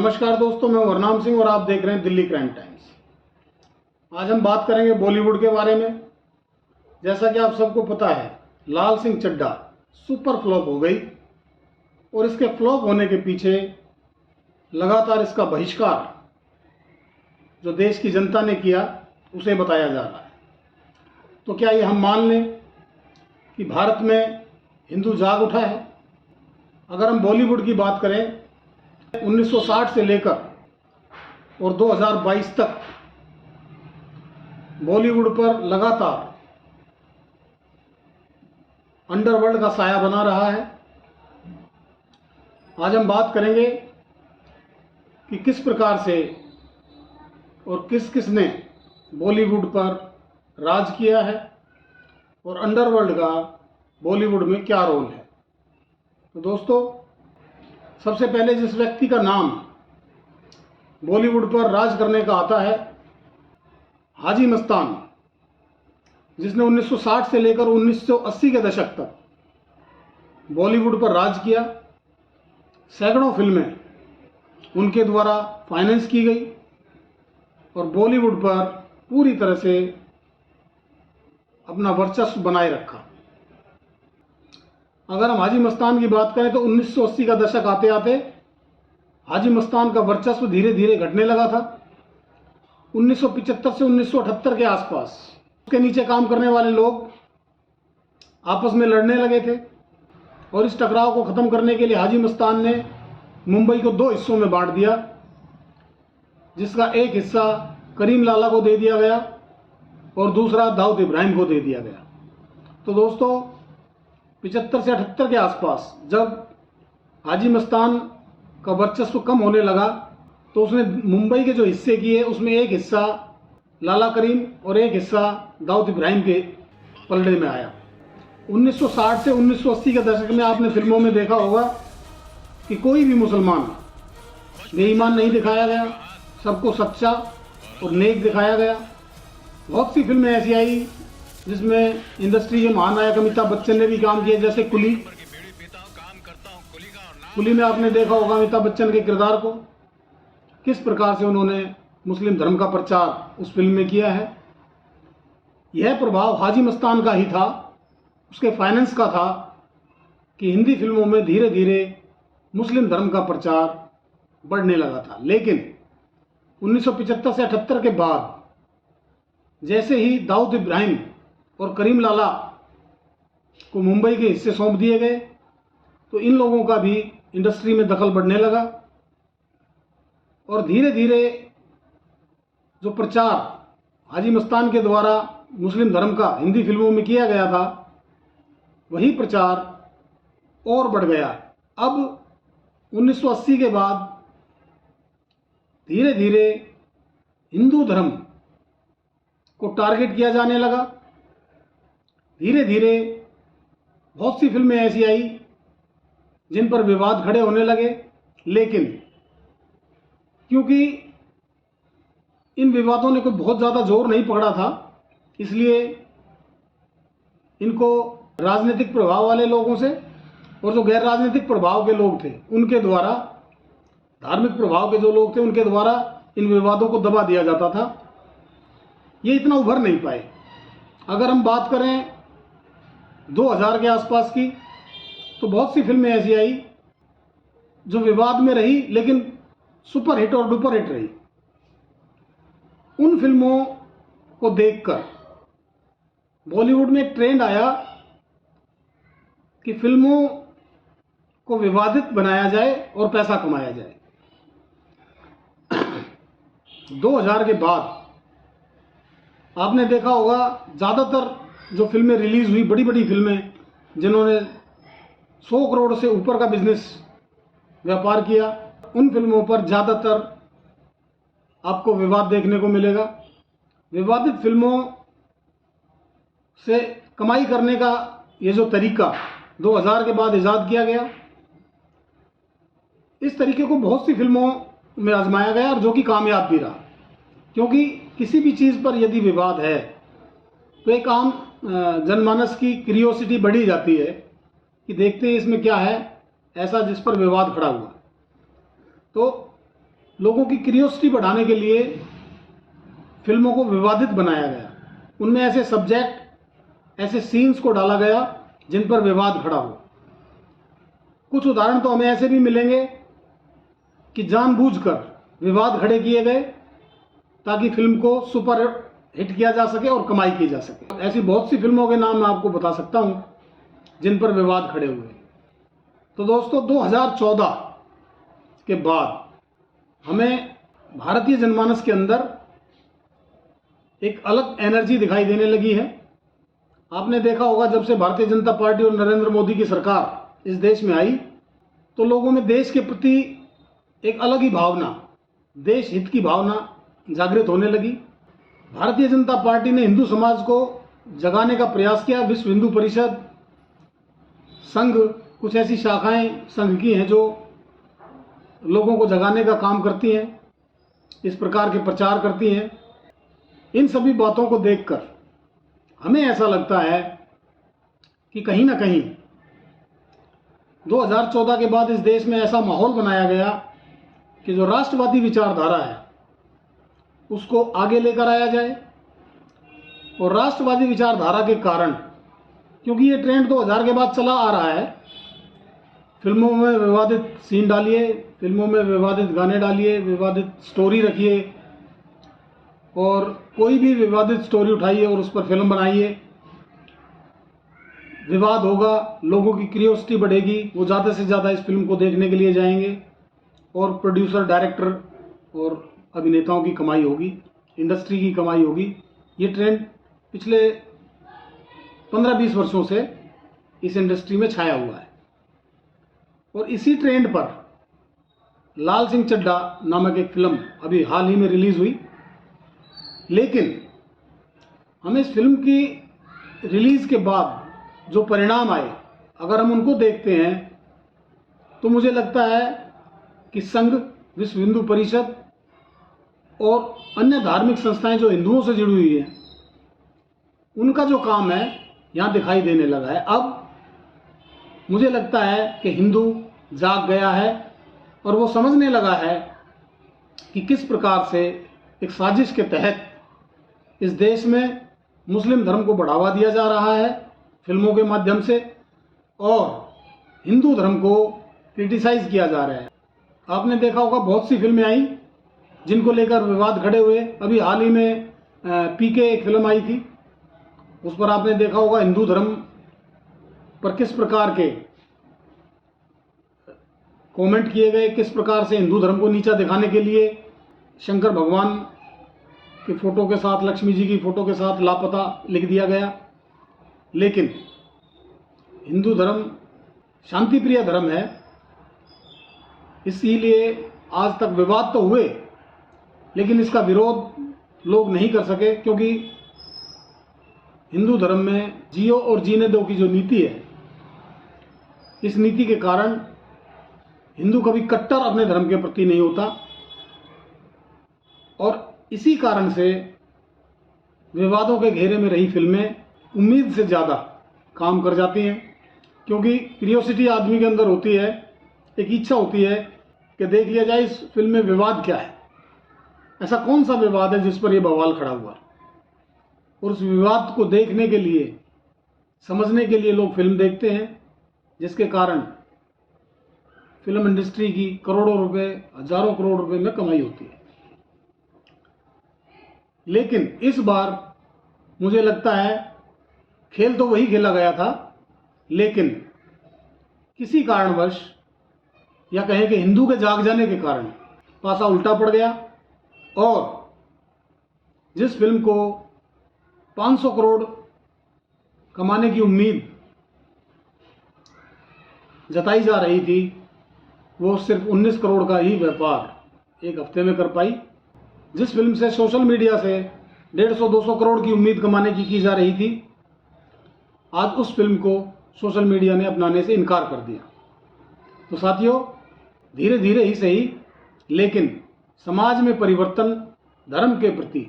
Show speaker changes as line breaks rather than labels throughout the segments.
नमस्कार दोस्तों, मैं वरनाम सिंह और आप देख रहे हैं दिल्ली क्राइम टाइम्स। आज हम बात करेंगे बॉलीवुड के बारे में। जैसा कि आप सबको पता है, लाल सिंह चड्ढा सुपर फ्लॉप हो गई और इसके फ्लॉप होने के पीछे लगातार इसका बहिष्कार जो देश की जनता ने किया उसे बताया जा रहा है। तो क्या ये हम मान लें कि भारत में हिंदू जाग उठा है? अगर हम बॉलीवुड की बात करें, 1960 से लेकर और 2022 तक बॉलीवुड पर लगातार अंडरवर्ल्ड का साया बना रहा है। आज हम बात करेंगे कि किस प्रकार से और किस किस ने बॉलीवुड पर राज किया है और अंडरवर्ल्ड का बॉलीवुड में क्या रोल है। तो दोस्तों, सबसे पहले जिस व्यक्ति का नाम बॉलीवुड पर राज करने का आता है, हाजी मस्तान, जिसने 1960 से लेकर 1980 के दशक तक बॉलीवुड पर राज किया। सैकड़ों फिल्में उनके द्वारा फाइनेंस की गई और बॉलीवुड पर पूरी तरह से अपना वर्चस्व बनाए रखा। अगर हम हाजी मस्तान की बात करें तो 1980 का दशक आते आते हाजी मस्तान का वर्चस्व धीरे धीरे घटने लगा था। 1975 से 1978 के आसपास उसके नीचे काम करने वाले लोग आपस में लड़ने लगे थे और इस टकराव को ख़त्म करने के लिए हाजी मस्तान ने मुंबई को दो हिस्सों में बांट दिया, जिसका एक हिस्सा करीम लाला को दे दिया गया और दूसरा दाऊद इब्राहिम को दे दिया गया। तो दोस्तों, 75 से 78 के आसपास जब हाजी मस्तान का वर्चस्व कम होने लगा तो उसने मुंबई के जो हिस्से किए उसमें एक हिस्सा लाला करीम और एक हिस्सा दाऊद इब्राहिम के पलड़े में आया। 1960 से 1980 के दशक में आपने फिल्मों में देखा होगा कि कोई भी मुसलमान बेईमान नहीं दिखाया गया, सबको सच्चा और नेक दिखाया गया। बहुत सी फिल्में ऐसी आई जिसमें इंडस्ट्री के महानायक अमिताभ बच्चन ने भी काम किया, जैसे कुली में आपने देखा होगा अमिताभ बच्चन के किरदार को, किस प्रकार से उन्होंने मुस्लिम धर्म का प्रचार उस फिल्म में किया है। यह प्रभाव हाजी मस्तान का ही था, उसके फाइनेंस का था कि हिंदी फिल्मों में धीरे धीरे मुस्लिम धर्म का प्रचार बढ़ने लगा था। लेकिन 1975 से 78 के बाद जैसे ही दाऊद इब्राहिम और करीम लाला को मुंबई के हिस्से सौंप दिए गए तो इन लोगों का भी इंडस्ट्री में दखल बढ़ने लगा और धीरे धीरे जो प्रचार हाजी मस्तान के द्वारा मुस्लिम धर्म का हिंदी फिल्मों में किया गया था, वही प्रचार और बढ़ गया। अब 1980 के बाद धीरे धीरे हिंदू धर्म को टारगेट किया जाने लगा। धीरे धीरे बहुत सी फिल्में ऐसी आई जिन पर विवाद खड़े होने लगे, लेकिन क्योंकि इन विवादों ने कोई बहुत ज़्यादा जोर नहीं पकड़ा था, इसलिए इनको राजनीतिक प्रभाव वाले लोगों से और जो गैर राजनीतिक प्रभाव के लोग थे उनके द्वारा, धार्मिक प्रभाव के जो लोग थे उनके द्वारा इन विवादों को दबा दिया जाता था। ये इतना उभर नहीं पाए। अगर हम बात करें 2000 के आसपास की, तो बहुत सी फिल्में ऐसी आई जो विवाद में रही लेकिन सुपर हिट और डुपर हिट रही। उन फिल्मों को देखकर बॉलीवुड में एक ट्रेंड आया कि फिल्मों को विवादित बनाया जाए और पैसा कमाया जाए। 2000 के बाद आपने देखा होगा ज़्यादातर जो फिल्में रिलीज़ हुई, बड़ी बड़ी फिल्में जिन्होंने 100 करोड़ से ऊपर का बिजनेस व्यापार किया, उन फिल्मों पर ज़्यादातर आपको विवाद देखने को मिलेगा। विवादित फिल्मों से कमाई करने का ये जो तरीका 2000 के बाद ईजाद किया गया, इस तरीके को बहुत सी फिल्मों में आजमाया गया और जो कि कामयाब भी रहा। क्योंकि किसी भी चीज़ पर यदि विवाद है तो एक आम जनमानस की क्यूरियोसिटी बढ़ी जाती है कि देखते हैं इसमें क्या है ऐसा जिस पर विवाद खड़ा हुआ। तो लोगों की क्यूरियोसिटी बढ़ाने के लिए फिल्मों को विवादित बनाया गया। उनमें ऐसे सब्जेक्ट, ऐसे सीन्स को डाला गया जिन पर विवाद खड़ा हो। कुछ उदाहरण तो हमें ऐसे भी मिलेंगे कि जानबूझकर विवाद खड़े किए गए ताकि फिल्म को सुपर हिट किया जा सके और कमाई की जा सके। ऐसी बहुत सी फिल्मों के नाम मैं आपको बता सकता हूं जिन पर विवाद खड़े हुए। तो दोस्तों, 2014 के बाद हमें भारतीय जनमानस के अंदर एक अलग एनर्जी दिखाई देने लगी है। आपने देखा होगा, जब से भारतीय जनता पार्टी और नरेंद्र मोदी की सरकार इस देश में आई तो लोगों में देश के प्रति एक अलग ही भावना, देश हित की भावना जागृत होने लगी। भारतीय जनता पार्टी ने हिंदू समाज को जगाने का प्रयास किया। विश्व हिंदू परिषद, संघ, कुछ ऐसी शाखाएं संघ की हैं जो लोगों को जगाने का काम करती हैं, इस प्रकार के प्रचार करती हैं। इन सभी बातों को देखकर हमें ऐसा लगता है कि कहीं ना कहीं 2014 के बाद इस देश में ऐसा माहौल बनाया गया कि जो राष्ट्रवादी विचारधारा है उसको आगे लेकर आया जाए। और राष्ट्रवादी विचारधारा के कारण, क्योंकि ये ट्रेंड 2000 के बाद चला आ रहा है, फिल्मों में विवादित सीन डालिए, फिल्मों में विवादित गाने डालिए, विवादित स्टोरी रखिए और कोई भी विवादित स्टोरी उठाइए और उस पर फिल्म बनाइए। विवाद होगा, लोगों की क्यूरियोसिटी बढ़ेगी, वो ज़्यादा से ज़्यादा इस फिल्म को देखने के लिए जाएंगे और प्रोड्यूसर, डायरेक्टर और अभिनेताओं की कमाई होगी, इंडस्ट्री की कमाई होगी। ये ट्रेंड पिछले 15-20 वर्षों से इस इंडस्ट्री में छाया हुआ है। और इसी ट्रेंड पर लाल सिंह चड्ढा नामक एक फिल्म अभी हाल ही में रिलीज़ हुई। लेकिन हमें इस फिल्म की रिलीज़ के बाद जो परिणाम आए, अगर हम उनको देखते हैं तो मुझे लगता है कि संघ, विश्व हिंदू परिषद और अन्य धार्मिक संस्थाएं जो हिंदुओं से जुड़ी हुई हैं, उनका जो काम है यहाँ दिखाई देने लगा है। अब मुझे लगता है कि हिंदू जाग गया है और वो समझने लगा है कि किस प्रकार से एक साजिश के तहत इस देश में मुस्लिम धर्म को बढ़ावा दिया जा रहा है फिल्मों के माध्यम से, और हिंदू धर्म को क्रिटिसाइज किया जा रहा है। आपने देखा होगा, बहुत सी फिल्में आई जिनको लेकर विवाद खड़े हुए। अभी हाल ही में पीके एक फिल्म आई थी, उस पर आपने देखा होगा हिंदू धर्म पर किस प्रकार के कमेंट किए गए, किस प्रकार से हिंदू धर्म को नीचा दिखाने के लिए शंकर भगवान की फ़ोटो के साथ, लक्ष्मी जी की फ़ोटो के साथ लापता लिख दिया गया। लेकिन हिंदू धर्म शांति प्रिय धर्म है, इसीलिए आज तक विवाद तो हुए लेकिन इसका विरोध लोग नहीं कर सके, क्योंकि हिंदू धर्म में जियो और जीने दो की जो नीति है, इस नीति के कारण हिंदू कभी कट्टर अपने धर्म के प्रति नहीं होता। और इसी कारण से विवादों के घेरे में रही फिल्में उम्मीद से ज़्यादा काम कर जाती हैं, क्योंकि क्यूरियोसिटी आदमी के अंदर होती है, एक इच्छा होती है कि देख लिया जाए इस फिल्म में विवाद क्या है, ऐसा कौन सा विवाद है जिस पर यह बवाल खड़ा हुआ। और उस विवाद को देखने के लिए, समझने के लिए लोग फिल्म देखते हैं, जिसके कारण फिल्म इंडस्ट्री की करोड़ों रुपए, हजारों करोड़ रुपए में कमाई होती है। लेकिन इस बार मुझे लगता है खेल तो वही खेला गया था, लेकिन किसी कारणवश, या कहें कि हिंदू के जाग जाने के कारण, पासा उल्टा पड़ गया और जिस फिल्म को 500 करोड़ कमाने की उम्मीद जताई जा रही थी, वो सिर्फ 19 करोड़ का ही व्यापार एक हफ्ते में कर पाई। जिस फिल्म से सोशल मीडिया से 150-200 करोड़ की उम्मीद कमाने की जा रही थी, आज उस फिल्म को सोशल मीडिया ने अपनाने से इनकार कर दिया। तो साथियों, धीरे धीरे ही सही, लेकिन समाज में परिवर्तन धर्म के प्रति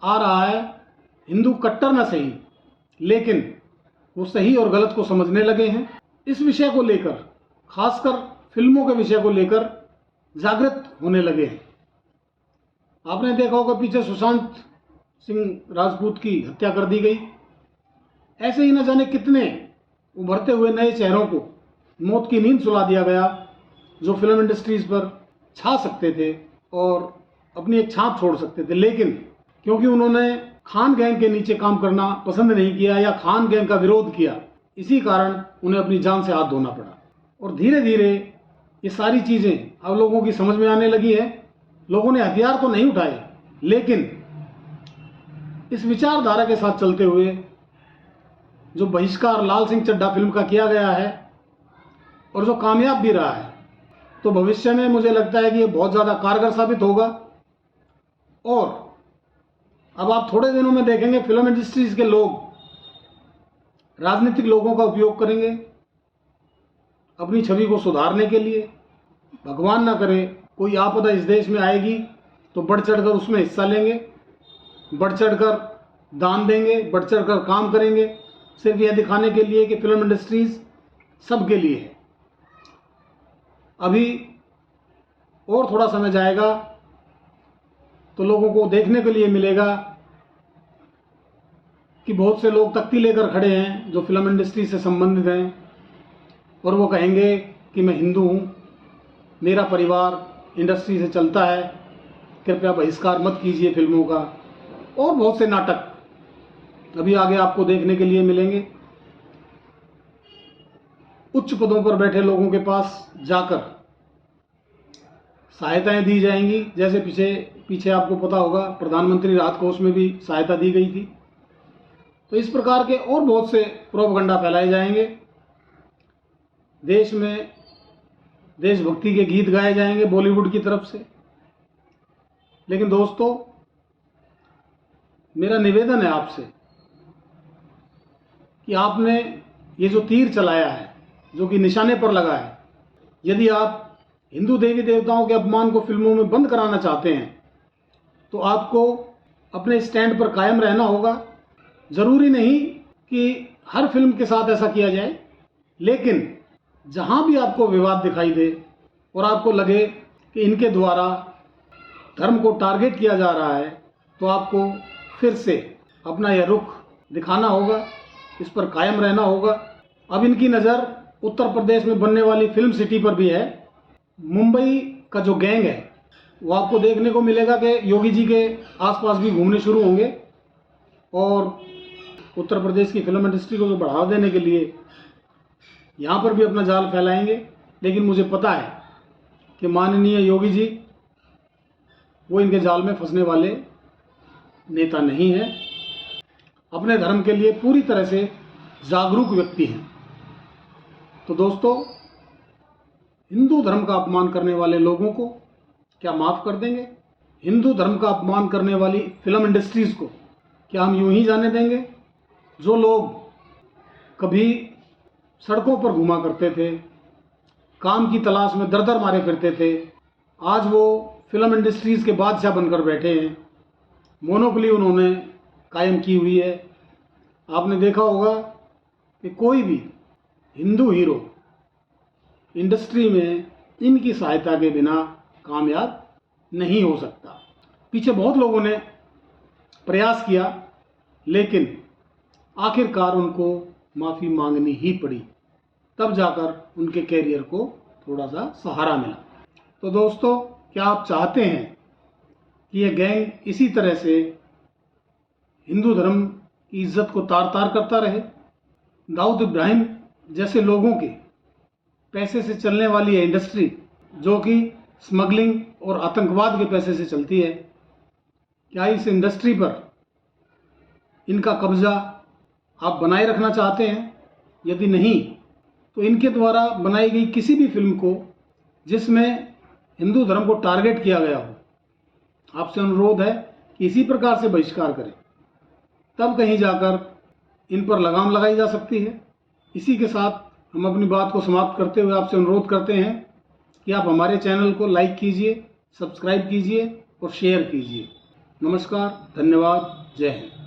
आ रहा है। हिंदू कट्टर न सही, लेकिन वो सही और गलत को समझने लगे हैं। इस विषय को लेकर, खासकर फिल्मों के विषय को लेकर, जागृत होने लगे हैं। आपने देखा होगा पीछे सुशांत सिंह राजपूत की हत्या कर दी गई। ऐसे ही न जाने कितने उभरते हुए नए चेहरों को मौत की नींद सुला दिया गया, जो फिल्म इंडस्ट्रीज पर छा सकते थे और अपनी एक छाप छोड़ सकते थे। लेकिन क्योंकि उन्होंने खान गैंग के नीचे काम करना पसंद नहीं किया या खान गैंग का विरोध किया, इसी कारण उन्हें अपनी जान से हाथ धोना पड़ा। और धीरे धीरे ये सारी चीज़ें अब लोगों की समझ में आने लगी है। लोगों ने हथियार तो नहीं उठाए, लेकिन इस विचारधारा के साथ चलते हुए जो बहिष्कार लाल सिंह चड्ढा फिल्म का किया गया है और जो कामयाब भी रहा है, तो भविष्य में मुझे लगता है कि ये बहुत ज़्यादा कारगर साबित होगा। और अब आप थोड़े दिनों में देखेंगे फिल्म इंडस्ट्रीज के लोग राजनीतिक लोगों का उपयोग करेंगे अपनी छवि को सुधारने के लिए। भगवान ना करे कोई आपदा इस देश में आएगी तो बढ़ चढ़कर उसमें हिस्सा लेंगे, बढ़ चढ़कर दान देंगे, बढ़ चढ़कर काम करेंगे, सिर्फ यह दिखाने के लिए कि फिल्म इंडस्ट्रीज सबके लिए है। अभी और थोड़ा समय जाएगा तो लोगों को देखने के लिए मिलेगा कि बहुत से लोग तख्ती लेकर खड़े हैं जो फिल्म इंडस्ट्री से संबंधित हैं, और वो कहेंगे कि मैं हिंदू हूँ, मेरा परिवार इंडस्ट्री से चलता है, कृपया बहिष्कार मत कीजिए फिल्मों का। और बहुत से नाटक अभी आगे आपको देखने के लिए मिलेंगे। उच्च पदों पर बैठे लोगों के पास जाकर सहायताएं दी जाएंगी, जैसे पीछे आपको पता होगा प्रधानमंत्री राहत कोष में भी सहायता दी गई थी। तो इस प्रकार के और बहुत से प्रोपगंडा फैलाए जाएंगे। देश में देशभक्ति के गीत गाए जाएंगे बॉलीवुड की तरफ से। लेकिन दोस्तों, मेरा निवेदन है आपसे कि आपने ये जो तीर चलाया है, जो कि निशाने पर लगा है, यदि आप हिंदू देवी देवताओं के अपमान को फिल्मों में बंद कराना चाहते हैं तो आपको अपने स्टैंड पर कायम रहना होगा। ज़रूरी नहीं कि हर फिल्म के साथ ऐसा किया जाए, लेकिन जहां भी आपको विवाद दिखाई दे और आपको लगे कि इनके द्वारा धर्म को टारगेट किया जा रहा है, तो आपको फिर से अपना यह रुख दिखाना होगा, इस पर कायम रहना होगा। अब इनकी नज़र उत्तर प्रदेश में बनने वाली फिल्म सिटी पर भी है। मुंबई का जो गैंग है वो आपको देखने को मिलेगा कि योगी जी के आसपास भी घूमने शुरू होंगे और उत्तर प्रदेश की फिल्म इंडस्ट्री को बढ़ावा देने के लिए यहाँ पर भी अपना जाल फैलाएंगे। लेकिन मुझे पता है कि माननीय योगी जी वो इनके जाल में फंसने वाले नेता नहीं हैं, अपने धर्म के लिए पूरी तरह से जागरूक व्यक्ति हैं। तो दोस्तों, हिंदू धर्म का अपमान करने वाले लोगों को क्या माफ़ कर देंगे? हिंदू धर्म का अपमान करने वाली फिल्म इंडस्ट्रीज को क्या हम यूं ही जाने देंगे? जो लोग कभी सड़कों पर घूमा करते थे, काम की तलाश में दर दर मारे फिरते थे, आज वो फिल्म इंडस्ट्रीज के बादशाह बनकर बैठे हैं। मोनोपोली उन्होंने कायम की हुई है। आपने देखा होगा कि कोई भी हिंदू हीरो इंडस्ट्री में इनकी सहायता के बिना कामयाब नहीं हो सकता। पीछे बहुत लोगों ने प्रयास किया, लेकिन आखिरकार उनको माफ़ी मांगनी ही पड़ी, तब जाकर उनके कैरियर को थोड़ा सा सहारा मिला। तो दोस्तों, क्या आप चाहते हैं कि यह गैंग इसी तरह से हिंदू धर्म की इज्जत को तार तार करता रहे? दाऊद इब्राहिम जैसे लोगों के पैसे से चलने वाली है इंडस्ट्री, जो कि स्मगलिंग और आतंकवाद के पैसे से चलती है, क्या इस इंडस्ट्री पर इनका कब्जा आप बनाए रखना चाहते हैं? यदि नहीं, तो इनके द्वारा बनाई गई किसी भी फिल्म को जिसमें हिंदू धर्म को टारगेट किया गया हो, आपसे अनुरोध है कि इसी प्रकार से बहिष्कार करें, तब कहीं जाकर इन पर लगाम लगाई जा सकती है। इसी के साथ हम अपनी बात को समाप्त करते हुए आपसे अनुरोध करते हैं कि आप हमारे चैनल को लाइक कीजिए, सब्सक्राइब कीजिए और शेयर कीजिए। नमस्कार, धन्यवाद, जय हिंद।